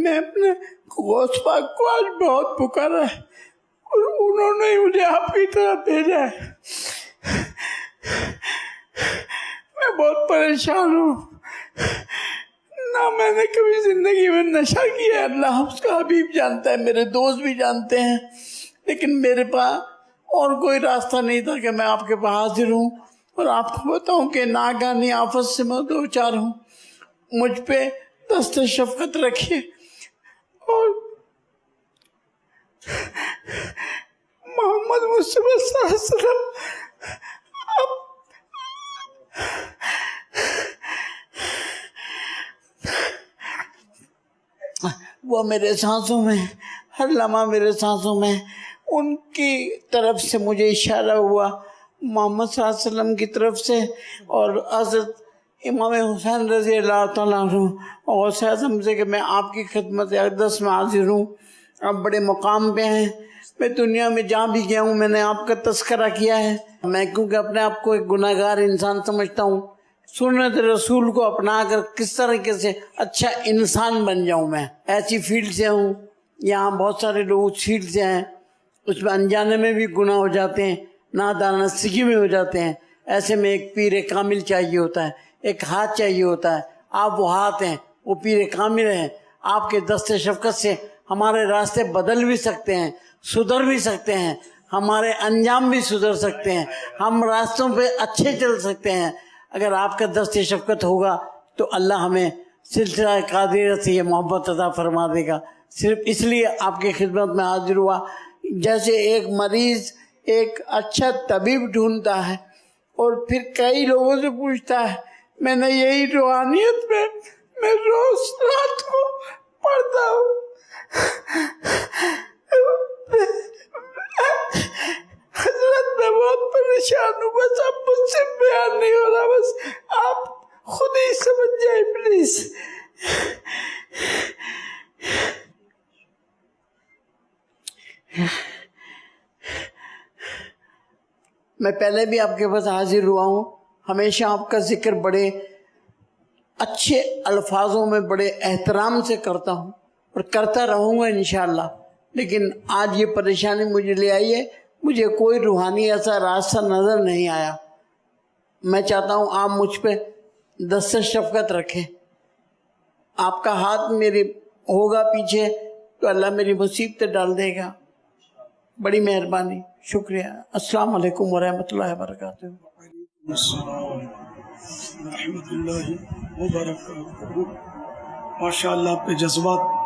میں اپنے غوث پاک کو آج بہت پکارا ہے اور انہوں نے مجھے آپ کی طرف بھیجا ہے. میں بہت پریشان ہوں. نہ میں نے کبھی زندگی میں نشہ کیا ہے، اللہ اس کا حبیب جانتا ہے، میرے دوست بھی جانتے ہیں، لیکن میرے پاس اور کوئی راستہ نہیں تھا کہ میں آپ کے پاس حاضر ہوں اور آپ کو بتاؤں کہ ناگہانی آفت سے میں دو چار ہوں. مجھ پہ دست شفقت رکھیے اور محمد مصطفیٰ صلی اللہ علیہ وسلم وہ میرے سانسوں میں، ہر لمحہ میرے سانسوں میں. ان کی طرف سے مجھے اشارہ ہوا محمد صلی اللہ علیہ وسلم کی طرف سے، اور حضرت امام حسین رضی اللہ تعالیٰ عنہ اور غوث اعظم سے کہ میں آپ کی خدمت اقدس میں حاضر ہوں. آپ بڑے مقام پہ ہیں. میں دنیا میں جہاں بھی گیا ہوں میں نے آپ کا تذکرہ کیا ہے. میں کیونکہ اپنے آپ کو ایک گناہ گار انسان سمجھتا ہوں، سنت رسول کو اپنا کر کس طریقے سے اچھا انسان بن جاؤں. میں ایسی فیلڈ سے ہوں، یہاں بہت سارے لوگ اس فیلڈ سے ہیں، اس میں انجانے میں بھی گناہ ہو جاتے ہیں، نادانستگی میں ہو جاتے ہیں. ایسے میں ایک پیر کامل چاہیے ہوتا ہے، ایک ہاتھ چاہیے ہوتا ہے. آپ وہ ہاتھ ہیں، وہ پیر کامل ہیں. آپ کے دست شفقت سے ہمارے راستے بدل بھی سکتے ہیں، سدھر بھی سکتے ہیں، ہمارے انجام بھی سدھر سکتے ہیں، ہم راستوں پہ اچھے چل سکتے ہیں. اگر آپ کا دست شفقت ہوگا تو اللہ ہمیں سلسلہ قادریہ سے یہ محبت عطا فرما دے گا. صرف اس لیے آپ کی خدمت میں حاضر ہوا. جیسے ایک مریض ایک اچھا طبیب ڈھونڈتا ہے اور پھر کئی لوگوں سے پوچھتا ہے، میں نے یہی روحانیت میں روز رات کو پڑھتا ہوں. حضرت میں بہت پریشان ہوں، بس اب مجھ سے بیان نہیں ہو رہا، بس آپ خود ہی سمجھ جائیں پلیز. میں پہلے بھی آپ کے پاس حاضر ہوا ہوں، ہمیشہ آپ کا ذکر بڑے اچھے الفاظوں میں بڑے احترام سے کرتا ہوں اور کرتا رہوں گا انشاءاللہ. لیکن آج یہ پریشانی مجھے لے آئی ہے، مجھے کوئی روحانی ایسا راستہ نظر نہیں آیا. میں چاہتا ہوں آپ مجھ پہ دست شفقت رکھیں. آپ کا ہاتھ میرے ہوگا پیچھے تو اللہ میری مصیبت ڈال دے گا. بڑی مہربانی، شکریہ. السلام علیکم ورحمۃ اللہ وبرکاتہ. السلام ورحمۃ اللہ وبرکاتہ. ماشاء اللہ آپ کے جذبات